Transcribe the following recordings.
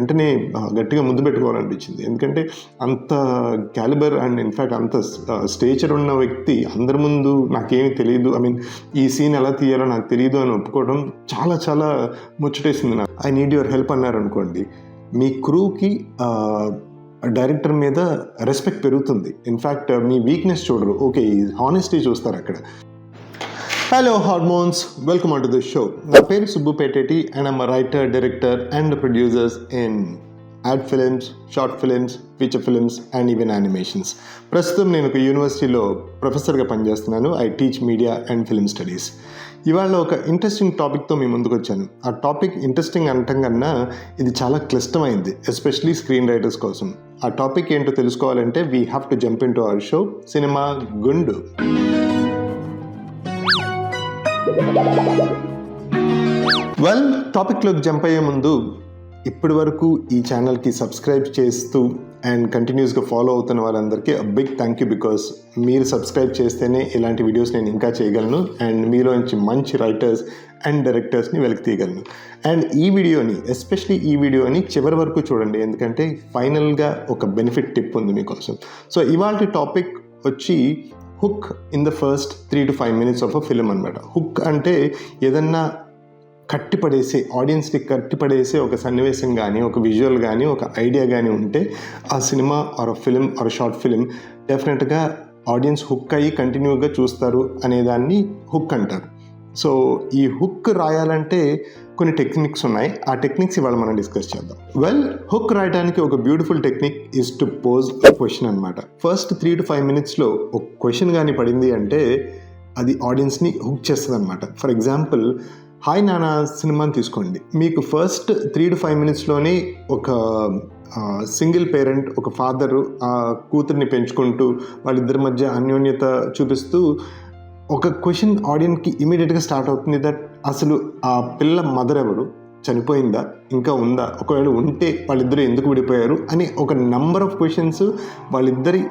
వెంటనే గట్టిగా ముద్దు పెట్టుకోవాలనిపించింది. ఎందుకంటే అంత క్యాలిబర్ అండ్ ఇన్ఫ్యాక్ట్ అంత స్టేచర్ ఉన్న వ్యక్తి అందరి ముందు నాకేమీ తెలియదు, ఐ మీన్ ఈ సీన్ ఎలా తీయాలో నాకు తెలియదు అని ఒప్పుకోవడం చాలా చాలా ముచ్చటేసింది నాకు. ఐ నీడ్ యువర్ హెల్ప్ అన్నారు అనుకోండి, మీ క్రూకి డైరెక్టర్ మీద రెస్పెక్ట్ పెరుగుతుంది. ఇన్ఫ్యాక్ట్ మీ వీక్నెస్ చూడరు, ఓకే హానెస్టీ చూస్తారు అక్కడ. Hello hormones, welcome on to this show. నా పేరు Subbu Peteti and I'm writer, director and producers in ad films, short films, feature films and even animations. ప్రస్తుతం నేను ఒక యూనివర్సిటీలో ప్రొఫెసర్గా పనిచేస్తున్నాను. I teach media and film studies. ఇవాళ ఒక ఇంట్రెస్టింగ్ టాపిక్తో మీ ముందుకు వచ్చాను. ఆ టాపిక్ ఇంట్రెస్టింగ్ అనటం కన్నా ఇది చాలా క్లిష్టమైంది, ఎస్పెషలీ స్క్రీన్ రైటర్స్ కోసం. ఆ టాపిక్ ఏంటో తెలుసుకోవాలంటే we have to jump in to our show cinema గుండు. వెల్, టాపిక్లోకి జంప్ అయ్యే ముందు ఇప్పటి వరకు ఈ ఛానల్కి సబ్స్క్రైబ్ చేస్తూ అండ్ కంటిన్యూస్గా ఫాలో అవుతున్న వాళ్ళందరికీ బిగ్ థ్యాంక్ యూ. బికాస్ మీరు సబ్స్క్రైబ్ చేస్తేనే ఇలాంటి వీడియోస్ నేను ఇంకా చేయగలను అండ్ మీలోంచి మంచి రైటర్స్ అండ్ డైరెక్టర్స్ని వెలికి తీయగలను. అండ్ ఈ వీడియోని, ఎస్పెషలీ ఈ వీడియోని చివరి వరకు చూడండి, ఎందుకంటే ఫైనల్గా ఒక బెనిఫిట్ టిప్ ఉంది మీకోసం. సో ఇవాళ టాపిక్ వచ్చి hook in the first 3 to 5 minutes of a film అనమాట. హుక్ అంటే ఏదన్నా కట్టిపడేసే, ఆడియన్స్ని కట్టిపడేసే ఒక సన్నివేశం కానీ, ఒక విజువల్ కానీ, ఒక ఐడియా కానీ ఉంటే ఆ cinema or film or short film డెఫినెట్గా ఆడియన్స్ హుక్ అయ్యి కంటిన్యూగా చూస్తారు అనేదాన్ని హుక్ అంటారు. సో ఈ హుక్ రాయాలంటే కొన్ని టెక్నిక్స్ ఉన్నాయి. ఆ టెక్నిక్స్ ఇవాళ మనం డిస్కస్ చేద్దాం. వెల్, హుక్ రాయడానికి ఒక beautiful technique is to pose a question అనమాట. ఫస్ట్ 3 to 5 minutesలో ఒక క్వశ్చన్ కానీ పడింది అంటే అది ఆడియన్స్ని హుక్ చేస్తుంది అనమాట. ఫర్ ఎగ్జాంపుల్, హాయ్ నానా సినిమాని తీసుకోండి. మీకు ఫస్ట్ 3 to 5 minutesలోనే ఒక సింగిల్ పేరెంట్, ఒక ఫాదరు ఆ కూతుర్ని పెంచుకుంటూ వాళ్ళిద్దరి మధ్య అన్యోన్యత చూపిస్తూ ఒక క్వశ్చన్ ఆడియన్స్కి ఇమీడియట్గా స్టార్ట్ అవుతుంది. దట్ అసలు ఆ పిల్ల మదర్ ఎవరు, చనిపోయిందా, ఇంకా ఉందా, ఒకవేళ ఉంటే వాళ్ళిద్దరూ ఎందుకు విడిపోయారు అని ఒక నంబర్ ఆఫ్ క్వశ్చన్స్ వాళ్ళిద్దరి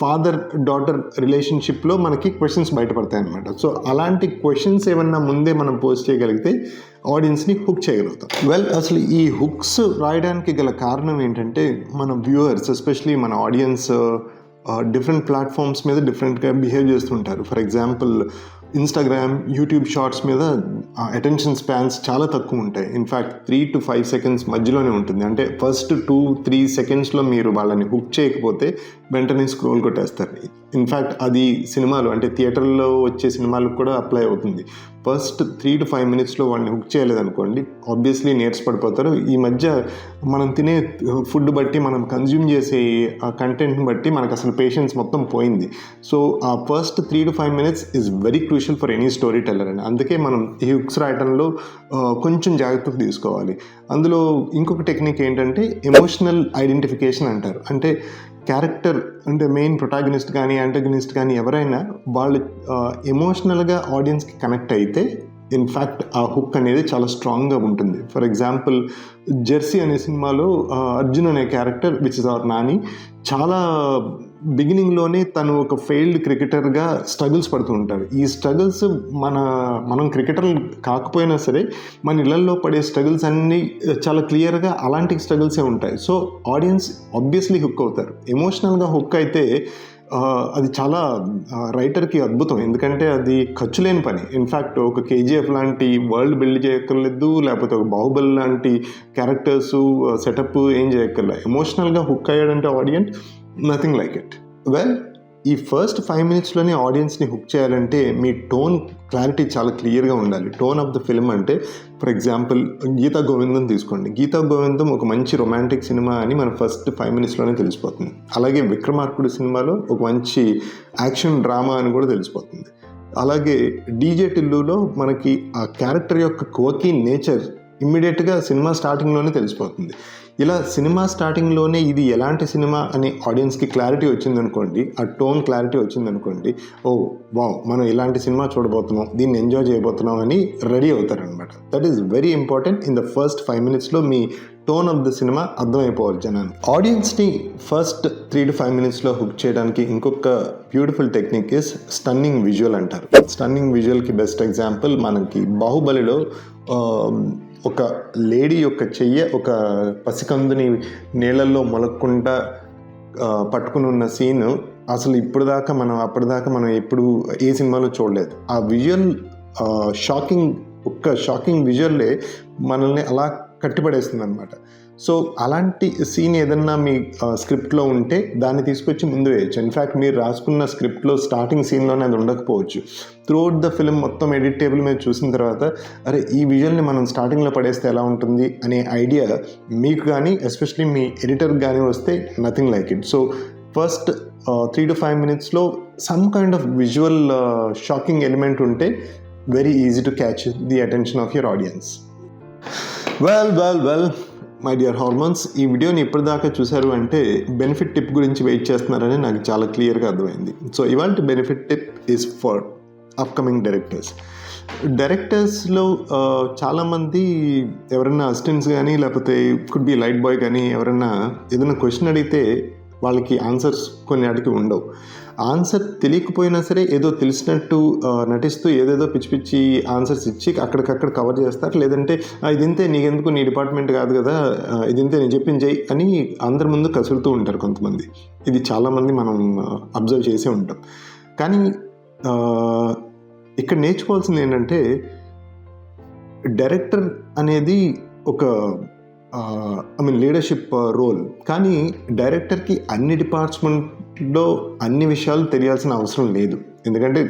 ఫాదర్ డాటర్ రిలేషన్షిప్లో మనకి క్వశ్చన్స్ బయటపడతాయి అన్నమాట. సో అలాంటి క్వశ్చన్స్ ఏమన్నా ముందే మనం పోస్ట్ చేయగలిగితే ఆడియన్స్ని హుక్ చేయగలుగుతాం. వెల్, అసలు ఈ హుక్స్ రాయడానికి గల కారణం ఏంటంటే మన వ్యూవర్స్, ఎస్పెషలీ మన ఆడియన్స్ డిఫరెంట్ ప్లాట్ఫామ్స్ మీద డిఫరెంట్గా బిహేవ్ చేస్తుంటారు. For example, Instagram, YouTube shorts మీద అటెన్షన్ స్పాన్స్ చాలా తక్కువ ఉంటాయి. ఇన్ఫ్యాక్ట్ 3 to 5 seconds మధ్యలోనే ఉంటుంది. అంటే ఫస్ట్ 2-3 secondsలో మీరు వాళ్ళని హుక్ చేయకపోతే వెంటనే స్క్రోల్ కొట్టేస్తారు. ఇన్ఫ్యాక్ట్ అది సినిమాలు, అంటే థియేటర్లో వచ్చే సినిమాలకు కూడా అప్లై అవుతుంది. ఫస్ట్ 3 to 5 minutesలో వాళ్ళని హుక్ చేయలేదనుకోండి, ఆబ్వియస్లీ నీరసపడిపోతారు. ఈ మధ్య మనం తినే ఫుడ్ బట్టి, మనం కన్జ్యూమ్ చేసే ఆ కంటెంట్ని బట్టి మనకు అసలు పేషెన్స్ మొత్తం పోయింది. సో ఆ first 3 to 5 minutes is very crucial for any story teller అని. అందుకే మనం ఈ హుక్స్ రాయటంలో కొంచెం జాగ్రత్తగా తీసుకోవాలి. అందులో ఇంకొక టెక్నిక్ ఏంటంటే ఎమోషనల్ ఐడెంటిఫికేషన్ అంటారు. అంటే క్యారెక్టర్, అంటే మెయిన్ ప్రొటాగనిస్ట్ కానీ యాంటగనిస్ట్ కానీ ఎవరైనా వాళ్ళు ఎమోషనల్గా ఆడియన్స్కి కనెక్ట్ అయితే ఇన్ఫ్యాక్ట్ ఆ హుక్ అనేది చాలా స్ట్రాంగ్గా ఉంటుంది. ఫర్ ఎగ్జాంపుల్, జెర్సీ అనే సినిమాలో అర్జున్ అనే character, which is our Nani, చాలా బిగినింగ్లోనే తను ఒక ఫెయిల్డ్ క్రికెటర్గా స్ట్రగుల్స్ పడుతూ ఉంటారు. ఈ స్ట్రగుల్స్ మనం క్రికెటర్ కాకపోయినా సరే మన ఇళ్లల్లో పడే స్ట్రగుల్స్ అన్నీ చాలా క్లియర్గా అలాంటి స్ట్రగుల్సే ఉంటాయి. సో ఆడియన్స్ ఆబ్వియస్లీ హుక్ అవుతారు. ఎమోషనల్గా హుక్ అయితే అది చాలా రైటర్కి అద్భుతం, ఎందుకంటే అది ఖర్చు లేని పని. ఇన్ఫ్యాక్ట్ ఒక కేజీఎఫ్ లాంటి వరల్డ్ బిల్డ్ చేయక్కర్లేదు, లేకపోతే ఒక బాహుబలి లాంటి క్యారెక్టర్స్ సెటప్ ఏం చేయక్కర్లేదు. ఎమోషనల్గా హుక్ అయ్యాడంటే audience, nothing like it. Well, ఈ ఫస్ట్ 5 minutesలోనే ఆడియన్స్ని హుక్ చేయాలంటే మీ టోన్ క్లారిటీ చాలా క్లియర్గా ఉండాలి. టోన్ ఆఫ్ ద ఫిల్మ్ అంటే, ఫర్ ఎగ్జాంపుల్, గీతా గోవిందం తీసుకోండి. గీతా గోవిందం ఒక మంచి రొమాంటిక్ సినిమా అని మన ఫస్ట్ 5 minutesలోనే తెలిసిపోతుంది. అలాగే విక్రమార్కుడు సినిమాలో ఒక మంచి యాక్షన్ డ్రామా అని కూడా తెలిసిపోతుంది. అలాగే డీజే టిల్లులో మనకి ఆ క్యారెక్టర్ యొక్క కోకీ నేచర్ ఇమ్మీడియట్గా సినిమా స్టార్టింగ్లోనే తెలిసిపోతుంది. ఇలా సినిమా స్టార్టింగ్లోనే ఇది ఎలాంటి సినిమా అని ఆడియన్స్కి క్లారిటీ వచ్చిందనుకోండి, ఆ టోన్ క్లారిటీ వచ్చిందనుకోండి, ఓ వావ్, మనం ఇలాంటి సినిమా చూడబోతున్నాం, దీన్ని ఎంజాయ్ చేయబోతున్నాం అని రెడీ అవుతారనమాట. That is very important. In the first 5 minutesలో మీ టోన్ ఆఫ్ ద సినిమా అర్థమైపోవాలి జనాన్ని. ఆడియన్స్ని ఫస్ట్ 3 to 5 minutesలో హుక్ చేయడానికి ఇంకొక beautiful technique is stunning visual అంటారు. స్టన్నింగ్ విజువల్కి బెస్ట్ ఎగ్జాంపుల్ మనకి బాహుబలిలో ఒక లేడీ యొక్క చెయ్య ఒక పసికందుని నీళ్ళల్లో మొలక్కుండా పట్టుకుని ఉన్న సీన్ అసలు అప్పటిదాకా మనం ఎప్పుడు ఏ సినిమాలో చూడలేదు. ఆ విజువల్ షాకింగ్ విజువల్లే మనల్ని అలా కట్టిపడేస్తుంది అనమాట. సో అలాంటి సీన్ ఏదన్నా మీ స్క్రిప్ట్లో ఉంటే దాన్ని తీసుకొచ్చి ముందు వేయచ్చు. ఇన్ఫ్యాక్ట్ మీరు రాసుకున్న స్క్రిప్ట్లో స్టార్టింగ్ సీన్లోనే అది ఉండకపోవచ్చు. త్రూఅవుట్ ద ఫిల్మ్ మొత్తం ఎడిట్ టేబుల్ మీద చూసిన తర్వాత అరే ఈ విజువల్ని మనం స్టార్టింగ్లో పడేస్తే ఎలా ఉంటుంది అనే ఐడియా మీకు కానీ ఎస్పెషలీ మీ ఎడిటర్కి కానీ వస్తే nothing like it. So first 3 to 5 minutes some kind of visual shocking element ఉంటే very easy to catch the attention of your audience. Well my dear hormones, ఈ వీడియోని ఇప్పటిదాకా చూశారు అంటే బెనిఫిట్ టిప్ గురించి వెయిట్ చేస్తున్నారని నాకు చాలా క్లియర్గా అర్థమైంది. సో ఇవాళ benefit tip is for upcoming డైరెక్టర్స్లో చాలామంది ఎవరైనా అసిస్టెంట్స్ కానీ లేకపోతే కుడ్ బి లైట్ బాయ్ కానీ ఎవరైనా ఏదైనా క్వశ్చన్ అడిగితే వాళ్ళకి ఆన్సర్స్ కొన్ని వాటికి ఉండవు. ఆన్సర్ తెలియకపోయినా సరే ఏదో తెలిసినట్టు నటిస్తూ ఏదేదో పిచ్చి పిచ్చి ఆన్సర్స్ ఇచ్చి అక్కడికక్కడ కవర్ చేస్తారు. లేదంటే ఇదింతే, నీకెందుకు, నీ డిపార్ట్మెంట్ కాదు కదా, ఇదింతే నేను చెప్పించేయి అని అందరి ముందు కసురుతూ ఉంటారు కొంతమంది. ఇది చాలామంది మనం అబ్జర్వ్ చేసే ఉంటాం. కానీ ఇక్కడ నేర్చుకోవాల్సింది ఏంటంటే డైరెక్టర్ అనేది ఒక లీడర్షిప్ రోల్. కానీ డైరెక్టర్కి అన్ని డిపార్ట్మెంట్లో అన్ని విషయాలు తెలియాల్సిన అవసరం లేదు. ఎందుకంటే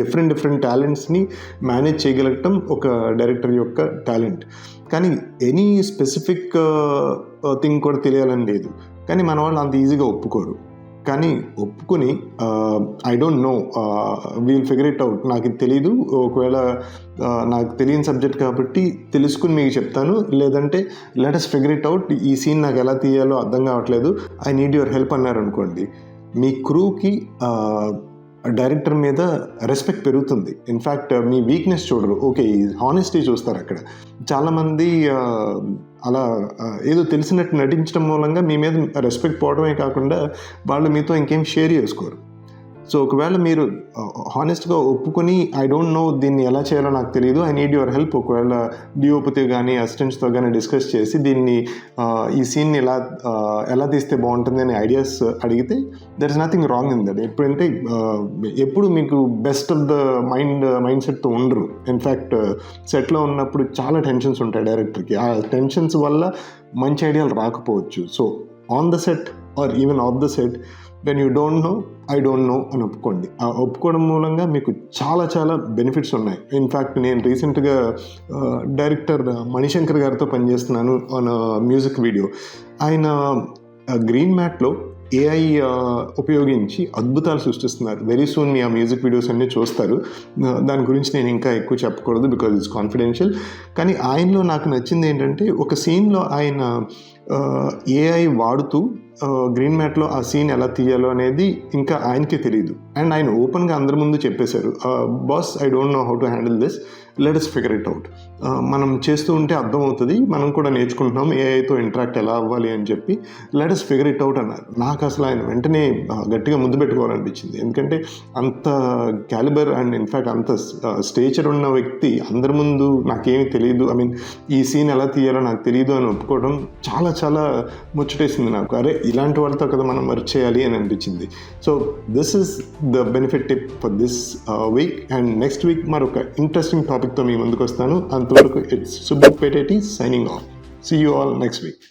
డిఫరెంట్ టాలెంట్స్ని మేనేజ్ చేయగలగటం ఒక డైరెక్టర్ యొక్క టాలెంట్. కానీ ఎనీ స్పెసిఫిక్ థింగ్ కూడా తెలియాలని లేదు. కానీ మన వాళ్ళు అంత ఈజీగా ఒప్పుకోరు. కానీ ఒప్పుకొని I don't know, we'll figure it out, నాకు ఇది తెలీదు, ఒకవేళ నాకు తెలియని సబ్జెక్ట్ కాబట్టి తెలుసుకుని మీకు చెప్తాను, లేదంటే let us figure it out, ఈ సీన్ నాకు ఎలా తీయాలో అర్థం కావట్లేదు, ఐ నీడ్ యువర్ హెల్ప్ అన్నారనుకోండి, మీ క్రూకి డైరెక్టర్ మీద రెస్పెక్ట్ పెరుగుతుంది. ఇన్ఫ్యాక్ట్ మీ వీక్నెస్ చూడరు, ఓకే హానెస్టీ చూస్తారు. అక్కడ చాలామంది అలా ఏదో తెలిసినట్టు నటించడం మూలంగా మీ మీద రెస్పెక్ట్ పోవడమే కాకుండా వాళ్ళు మీతో ఇంకేం షేర్ చేసుకోరు. సో ఒకవేళ మీరు హానెస్ట్గా ఒప్పుకొని ఐ డోంట్ నో, దీన్ని ఎలా చేయాలో నాకు తెలియదు, ఐ నీడ్ యువర్ హెల్ప్, ఒకవేళ డిఓపితో కానీ అసిస్టెంట్స్తో కానీ డిస్కస్ చేసి దీన్ని ఈ సీన్ని ఎలా తీస్తే బాగుంటుంది అనే ఐడియాస్ అడిగితే there is nothing wrong in that. ఎప్పుడంటే ఎప్పుడు మీకు బెస్ట్ ఆఫ్ ద మైండ్ సెట్తో ఉండరు. ఇన్ఫ్యాక్ట్ సెట్లో ఉన్నప్పుడు చాలా టెన్షన్స్ ఉంటాయి డైరెక్టర్కి. ఆ టెన్షన్స్ వల్ల మంచి ఐడియాలు రాకపోవచ్చు. So on the set or even off the set, when you don't know, I don't know అని ఒప్పుకోండి. ఆ ఒప్పుకోవడం మూలంగా మీకు చాలా బెనిఫిట్స్ ఉన్నాయి. ఇన్ఫ్యాక్ట్ నేను రీసెంట్గా డైరెక్టర్ మణిశంకర్ గారితో పనిచేస్తున్నాను ఆన్ మ్యూజిక్ వీడియో. ఆయన గ్రీన్ మ్యాట్లో AI ఉపయోగించి అద్భుతాలు సృష్టిస్తున్నారు. వెరీ సూన్ మీ ఆ మ్యూజిక్ వీడియోస్ అన్నీ చూస్తారు. దాని గురించి నేను ఇంకా ఎక్కువ చెప్పకూడదు బికాజ్ ఇట్స్ కాన్ఫిడెన్షియల్. కానీ ఆయనలో నాకు నచ్చింది ఏంటంటే ఒక సీన్లో ఆయన AI వాడుతూ గ్రీన్ మ్యాట్లో ఆ సీన్ ఎలా తీయాలో అనేది ఇంకా ఆయనకే తెలియదు. అండ్ ఆయన ఓపెన్గా అందరి ముందు చెప్పేశారు, boss I don't know how to handle this, let us figure it out. మనం చేస్తూ ఉంటే అర్థమవుతుంది, మనం కూడా నేర్చుకుంటున్నాం ఏఐతో ఇంటరాక్ట్ ఎలా అవ్వాలి అని చెప్పి, let us figure it out అన్నారు. నాకు అసలు ఆయన వెంటనే గట్టిగా ముద్దు పెట్టుకోవాలనిపించింది. ఎందుకంటే అంత క్యాలిబర్ అండ్ ఇన్ఫ్యాక్ట్ అంత స్టేచర్ ఉన్న వ్యక్తి అందరి ముందు నాకేమీ తెలియదు, ఐ మీన్ ఈ సీన్ ఎలా తీయాలో నాకు తెలియదు అని ఒప్పుకోవడం చాలా ముచ్చటేసింది నాకు. అరే ఇలాంటి వాళ్ళతో కదా మనం వర్క్ చేయాలి అని అనిపించింది. So this is the benefit tip for this week. And next week మరొక ఇంట్రెస్టింగ్ టాపిక్తో మీ ముందుకు వస్తాను. అంతవరకు it's Subbu Peteti signing off. See you all next week.